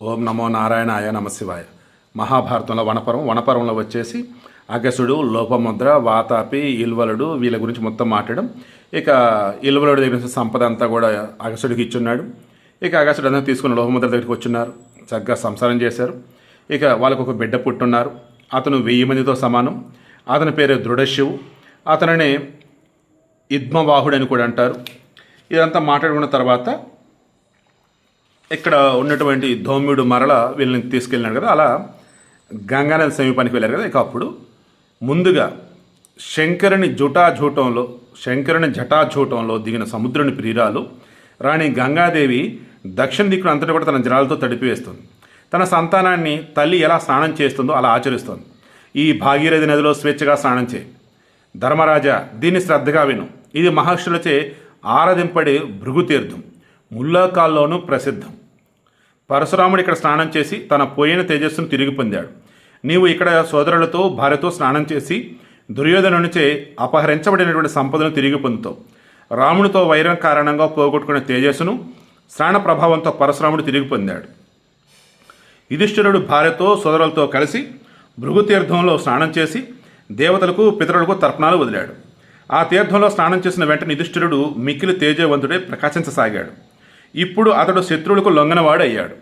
ఓం నమో నారాయణాయ నమశివాయ. మహాభారతంలో వనపర్వంలో వచ్చేసి అగసుడు, లోపముద్ర, వాతాపి, ఇల్వలుడు వీళ్ళ గురించి మొత్తం మాట్లాడడం. ఇక ఇల్వలుడి దగ్గర సంపద అంతా కూడా అగసుడికి ఇచ్చున్నాడు. ఇక అగసుడు అంతా తీసుకుని లోపముద్ర దగ్గరికి వచ్చున్నారు. చక్కగా సంసారం చేశారు. ఇక వాళ్ళకు ఒక బిడ్డ పుట్టున్నారు. అతను 1000 మందితో సమానం. అతని పేరు దృఢశివు. అతనిని ఇద్మవాహుడు అని కూడా అంటారు. ఇదంతా మాట్లాడుకున్న తర్వాత ఇక్కడ ఉన్నటువంటి ధౌమ్యుడు మరల వీళ్ళని తీసుకెళ్ళినాడు కదా. అలా గంగానది సమీపానికి వెళ్ళారు కదా. ఇక అప్పుడు ముందుగా శంకరుని జటాజూటంలో దిగిన సముద్రుని ప్రియురాలు రాణి గంగాదేవి దక్షిణ దిక్కును అంతటా కూడా తన జలాలతో తడిపివేస్తుంది. తన సంతానాన్ని తల్లి ఎలా స్నానం చేస్తుందో అలా ఆచరిస్తుంది. ఈ భాగీరథి నదిలో స్వేచ్ఛగా స్నానం చేయి. ధర్మరాజా, దీన్ని శ్రద్ధగా విను. ఇది మహర్షులచే ఆరాధింపడే భృగుతీర్థం, ముల్లోకాల్లోనూ ప్రసిద్ధం. పరశురాముడు ఇక్కడ స్నానం చేసి తన పోయిన తేజస్సును తిరిగి పొందాడు. నీవు ఇక్కడ సోదరులతో భార్యతో స్నానం చేసి దుర్యోధనునిచే అపహరించబడినటువంటి సంపదను తిరిగి పొందుతావు. రామునితో వైరం కారణంగా పోగొట్టుకున్న తేజస్సును స్నాన ప్రభావంతో పరశురాముడు తిరిగి పొందాడు. యుధిష్ఠిరుడు భార్యతో సోదరులతో కలిసి భృగుతీర్థంలో స్నానం చేసి దేవతలకు పితరులకు తర్పణాలు వదిలాడు. ఆ తీర్థంలో స్నానం చేసిన వెంటనే యుధిష్ఠిరుడు మిక్కిలి తేజవంతుడే ప్రకాశించసాగాడు. ఇప్పుడు అతడు శత్రువులకు లొంగనవాడు అయ్యాడు.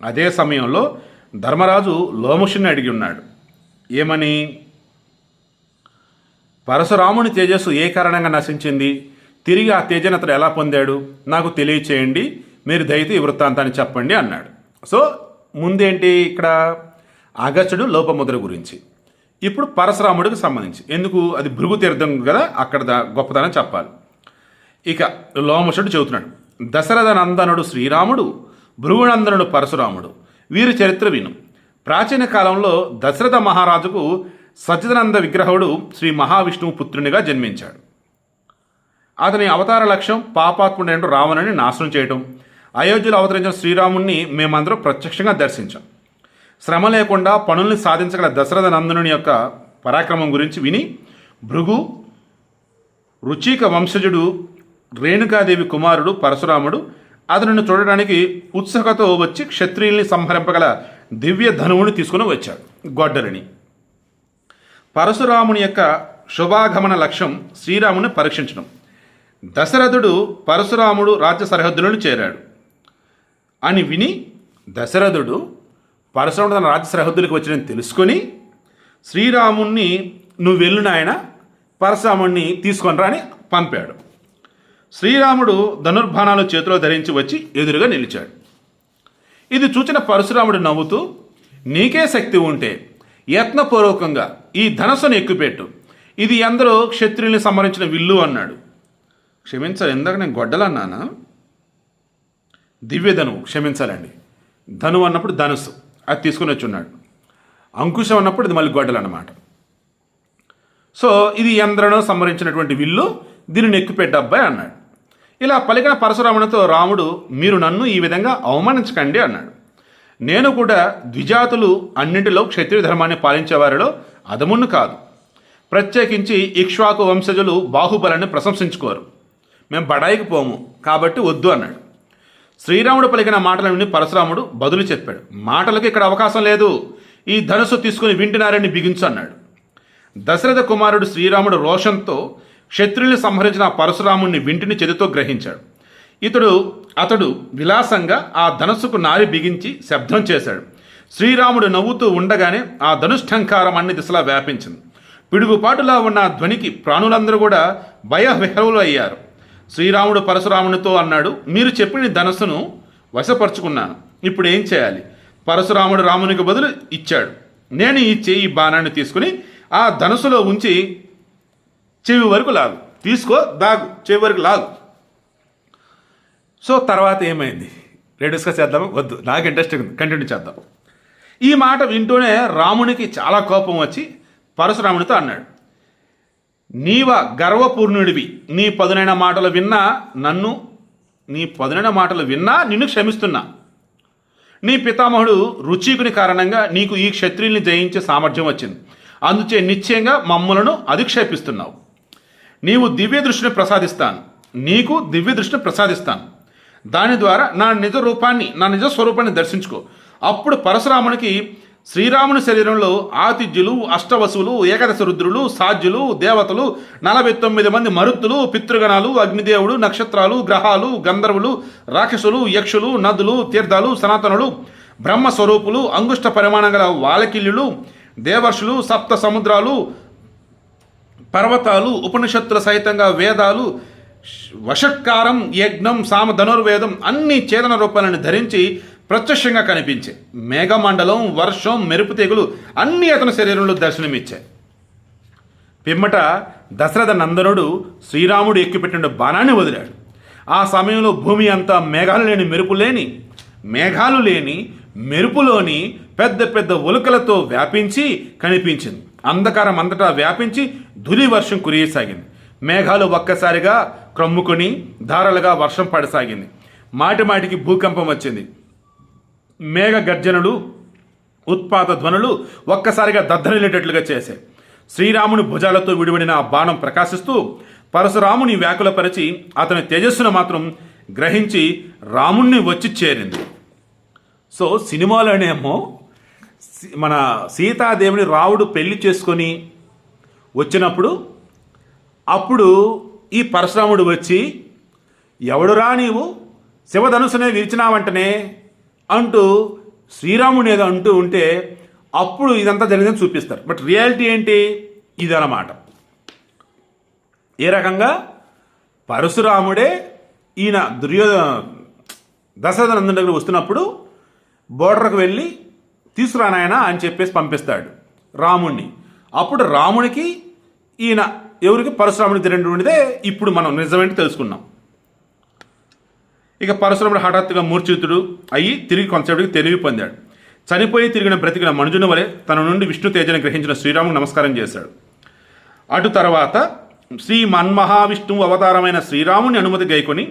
అదే సమయంలో ధర్మరాజు లోముషుని అడిగి ఉన్నాడు. ఏమని? పరశురాముని తేజస్సు ఏ కారణంగా నశించింది? తిరిగి ఆ తేజను అతడు ఎలా పొందాడు? నాకు తెలియచేయండి. మీరు దయతో ఈ వృత్తాంతాన్ని చెప్పండి అన్నాడు. సో ముందేంటి ఇక్కడ అగస్త్యుడు లోపముద్ర గురించి, ఇప్పుడు పరశురాముడికి సంబంధించి. ఎందుకు? అది భృగు తీర్థం కదా, అక్కడ గొప్పదనం చెప్పాలి. ఇక లోమశుడు చెబుతున్నాడు. దశరథ నందనుడు శ్రీరాముడు, భృగునందనుడు పరశురాముడు, వీరి చరిత్ర విను. ప్రాచీన కాలంలో దశరథ మహారాజుకు సచ్చిదానంద విగ్రహుడు శ్రీ మహావిష్ణువు పుత్రునిగా జన్మించాడు. అతని అవతార లక్ష్యం పాపాత్ముడైన రావణుని నాశనం చేయటం. అయోధ్యలో అవతరించిన శ్రీరాముణ్ణి మేమందరం ప్రత్యక్షంగా దర్శించాం. శ్రమ లేకుండా పనుల్ని సాధించగల దశరథ నందనుని యొక్క పరాక్రమం గురించి విని భృగు, రుచిక వంశజుడు, రేణుకాదేవి కుమారుడు పరశురాముడు అతనిని చూడడానికి ఉత్సుకతో వచ్చి క్షత్రియుల్ని సంహరింపగల దివ్య ధనువుని తీసుకుని వచ్చాడు, గొడ్డలిని. పరశురాముని యొక్క శుభాగమన లక్ష్యం శ్రీరాముని పరీక్షించడం. దశరథుడు పరశురాముడు రాజ్య సరిహద్దులను చేరాడు అని విని దశరథుడు పరశురాముడు తన రాజ్య సరిహద్దులకు వచ్చినని తెలుసుకొని శ్రీరాముణ్ణి నువ్వు వెళ్ళు నాయన, పరశురాముణ్ణి తీసుకొని రా అని పంపాడు. శ్రీరాముడు ధనుర్బాణాలు చేతిలో ధరించి వచ్చి ఎదురుగా నిలిచాడు. ఇది చూచిన పరశురాముడు నవ్వుతూ, నీకే శక్తి ఉంటే యత్నపూర్వకంగా ఈ ధనస్సును ఎక్కుపెట్టు. ఇది ఎందరో క్షత్రియుల్ని సంహరించిన విల్లు అన్నాడు. క్షమించాలి, ఇందాక నేను గొడ్డలన్నానా? దివ్య ధనువు, క్షమించాలండి. ధనువు అన్నప్పుడు ధనుస్సు, అది తీసుకుని వచ్చి ఉన్నాడు. అంకుశం అన్నప్పుడు ఇది మళ్ళీ గొడ్డలు అన్నమాట. సో ఇది ఎందరనో సంహరించినటువంటి విల్లు, దీనిని ఎక్కుపెట్టు అబ్బాయి అన్నాడు. ఇలా పలికిన పరశురామునితో రాముడు, మీరు నన్ను ఈ విధంగా అవమానించకండి అన్నాడు. నేను కూడా ద్విజాతులు అన్నింటిలో క్షత్రియ ధర్మాన్ని పాలించేవారిలో అదమును కాదు. ప్రత్యేకించి ఇక్ష్వాకు వంశజులు బాహుబలాన్ని ప్రశంసించుకోరు. మేము బడాయికి పోము కాబట్టి వద్దు అన్నాడు. శ్రీరాముడు పలికిన మాటలను విని పరశురాముడు బదులు చెప్పాడు. మాటలకు ఇక్కడ అవకాశం లేదు. ఈ ధనుస్సు తీసుకుని వింటినారని బిగించు అన్నాడు. దశరథ కుమారుడు శ్రీరాముడు రోషంతో క్షత్రియుల్ని సంహరించిన పరశురాముణ్ణి వింటిని చేతితో గ్రహించాడు. అతడు విలాసంగా ఆ ధనుస్సుకు నారి బిగించి శబ్దం చేశాడు. శ్రీరాముడు నవ్వుతూ ఉండగానే ఆ ధనుష్ఠంకారం అన్ని దిశలా వ్యాపించింది. పిడుగుపాటులా ఉన్న ఆ ధ్వనికి ప్రాణులందరూ కూడా భయవిహ్వలులు అయ్యారు. శ్రీరాముడు పరశురామునితో అన్నాడు, మీరు చెప్పిన ధనుస్సును వశపరుచుకున్నాను, ఇప్పుడు ఏం చేయాలి? పరశురాముడు రామునికి బదులు ఇచ్చాడు. నేను ఇచ్చే ఈ బాణాన్ని తీసుకుని ఆ ధనుసులో ఉంచి చెవి వరకు లాగు, తీసుకో, దాగు, చెవి వరకు లాగు. సో తర్వాత ఏమైంది డిస్కస్ చేద్దాము? వద్దు, నాకు ఇంట్రెస్టింగ్ ఉంది, కంటిన్యూ చేద్దాం. ఈ మాట వింటూనే రామునికి చాలా కోపం వచ్చి పరశురామునితో అన్నాడు, నీవ గర్వపూర్ణుడివి, నీ పదునైన మాటలు విన్నా నిన్ను క్షమిస్తున్నా. నీ పితామహుడు రుచికుని కారణంగా నీకు ఈ క్షత్రియుల్ని జయించే సామర్థ్యం వచ్చింది. అందుచే నిశ్చయంగా మమ్ములను అధిక్షేపిస్తున్నావు. నీకు దివ్య దృష్టిని ప్రసాదిస్తాను. దాని ద్వారా నా నిజ స్వరూపాన్ని దర్శించుకో. అప్పుడు పరశురామునికి శ్రీరాముని శరీరంలో ఆతిథ్యులు, అష్టవసువులు, ఏకాదశ రుద్రులు, సాధ్యులు, దేవతలు, 49 మంది మరుత్తులు, పితృగణాలు, అగ్నిదేవుడు, నక్షత్రాలు, గ్రహాలు, గంధర్వులు, రాక్షసులు, యక్షులు, నదులు, తీర్థాలు, సనాతనులు, బ్రహ్మస్వరూపులు, అంగుష్ట పరిమాణం గల వాలకిల్యులు, దేవర్షులు, సప్త సముద్రాలు, పర్వతాలు, ఉపనిషత్తుల సహితంగా వేదాలు, వషట్కారం, యజ్ఞం, సామ ధనుర్వేదం అన్ని చేతన రూపాలను ధరించి ప్రత్యక్షంగా కనిపించే మేఘమండలం, వర్షం, మెరుపు తెగులు అన్నీ అతని శరీరంలో దర్శనమిచ్చాయి. పిమ్మట దశరథ నందనుడు శ్రీరాముడు ఎక్కుపెట్టిన బాణాన్ని వదిలాడు. ఆ సమయంలో భూమి అంతా మేఘాలు లేని మెరుపులోని పెద్ద పెద్ద ఉలుకలతో వ్యాపించి కనిపించింది. అంధకారం అంతటా వ్యాపించి ధూళి వర్షం కురియసాగింది. మేఘాలు ఒక్కసారిగా క్రమ్ముకొని ధారలుగా వర్షం పడసాగింది. మాటిమాటికి భూకంపం వచ్చింది. మేఘ గర్జనలు, ఉత్పాత ధ్వనులు ఒక్కసారిగా దద్దరిల్లేటట్లుగా చేశాయి. శ్రీరాముని భుజాలతో విడివడిన ఆ బాణం ప్రకాశిస్తూ పరశురాముని వ్యాకులపరిచి అతని తేజస్సును మాత్రం గ్రహించి రాముణ్ణి వచ్చి చేరింది. సో సినిమాలోనేమో మన సీతాదేవిని రాముడు పెళ్లి చేసుకొని వచ్చినప్పుడు అప్పుడు ఈ పరశురాముడు వచ్చి ఎవడురా నీవు శివధనుసునే విరిచినావంటనే అంటూ శ్రీరాముని ఏదో అంటూ ఉంటే అప్పుడు ఇదంతా జరిగిందని చూపిస్తారు. బట్ రియాలిటీ ఏంటి? ఇదన్నమాట. ఏ రకంగా పరశురాముడే ఈయన దశరథ నందన్ దగ్గర వస్తున్నప్పుడు బోర్డర్కి వెళ్ళి తీసుకురానాయనా అని చెప్పేసి పంపిస్తాడు రాముణ్ణి. అప్పుడు రామునికి ఈయన ఎవరికి పరశురాముడికి జరిగినటువంటిదే ఇప్పుడు మనం నిజమేంటి తెలుసుకున్నాం. ఇక పరశురాముడు హఠాత్తుగా మూర్ఛితుడు అయ్యి తిరిగి కొంతసేపటికి తెలివి పొందాడు. చనిపోయి బ్రతికిన మనుజుని వలె తన నుండి విష్ణు తేజని గ్రహించిన శ్రీరాముడు నమస్కారం చేశాడు. అటు తర్వాత శ్రీ మన్మహావిష్ణువు అవతారమైన శ్రీరాముని అనుమతి గైకొని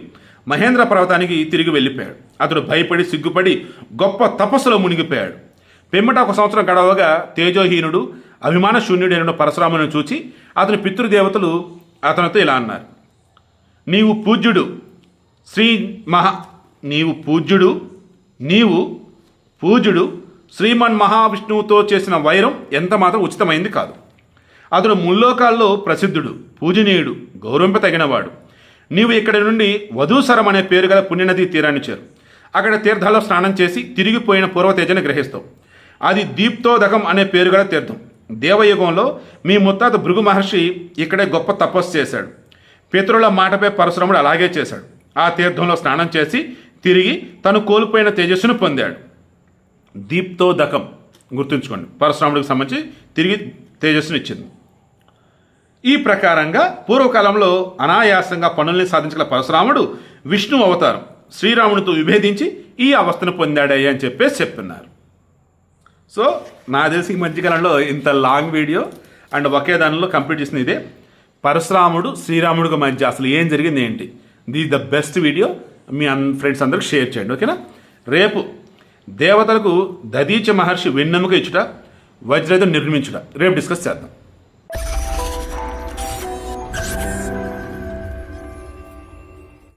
మహేంద్ర పర్వతానికి తిరిగి వెళ్ళిపోయాడు. అతడు భయపడి సిగ్గుపడి గొప్ప తపస్సులో మునిగిపోయాడు. పిమ్మట 1 సంవత్సరం గడవగా తేజోహీనుడు అభిమాన శూన్యుడైన పరశురాముని చూచి అతని పితృదేవతలు అతనితో ఇలా అన్నారు: నీవు పూజ్యుడు శ్రీమన్ మహావిష్ణువుతో చేసిన వైరం ఎంత మాత్రం ఉచితమైంది కాదు. అతడు ముల్లోకాల్లో ప్రసిద్ధుడు, పూజనీయుడు, గౌరవింపతగినవాడు. నీవు ఇక్కడి నుండి వధూసరం అనే పేరు గల పుణ్యనది తీరాన్ని చేరు. అక్కడ తీర్థాల్లో స్నానం చేసి తిరిగిపోయిన పూర్వతేజని గ్రహిస్తావు. అది దీప్తోదకం అనే పేరు గల తీర్థం. దేవయుగంలో మీ ముత్తాత భృగు మహర్షి ఇక్కడే గొప్ప తపస్సు చేశాడు. పితరుల మాటపై పరశురాముడు అలాగే చేశాడు. ఆ తీర్థంలో స్నానం చేసి తిరిగి తను కోల్పోయిన తేజస్సును పొందాడు. దీప్తోదకం గుర్తుంచుకోండి, పరశురాముడికి సంబంధించి తిరిగి తేజస్సును ఇచ్చింది. ఈ ప్రకారంగా పూర్వకాలంలో అనాయాసంగా పనుల్ని సాధించగల పరశురాముడు విష్ణు అవతారం శ్రీరామునితో విభేదించి ఈ అవస్థను పొందాడయ్య అని చెప్పేసి చెప్తున్నారు. సో నా తెలిసి ఈ మధ్యకాలంలో ఇంత లాంగ్ వీడియో అండ్ ఒకే దానిలో కంప్లీట్ చేసిన ఇదే పరశురాముడు శ్రీరాముడికి మధ్య అసలు ఏం జరిగింది ఏంటి. This the best video. Me friends అందరికి షేర్ చేయండి, ఓకేనా. రేపు దేవతలకు దదీచ మహర్షి వెన్నెముక ఇచ్చుట, వజ్రయుధం నిర్మించుట రేపు డిస్కస్ చేద్దాం.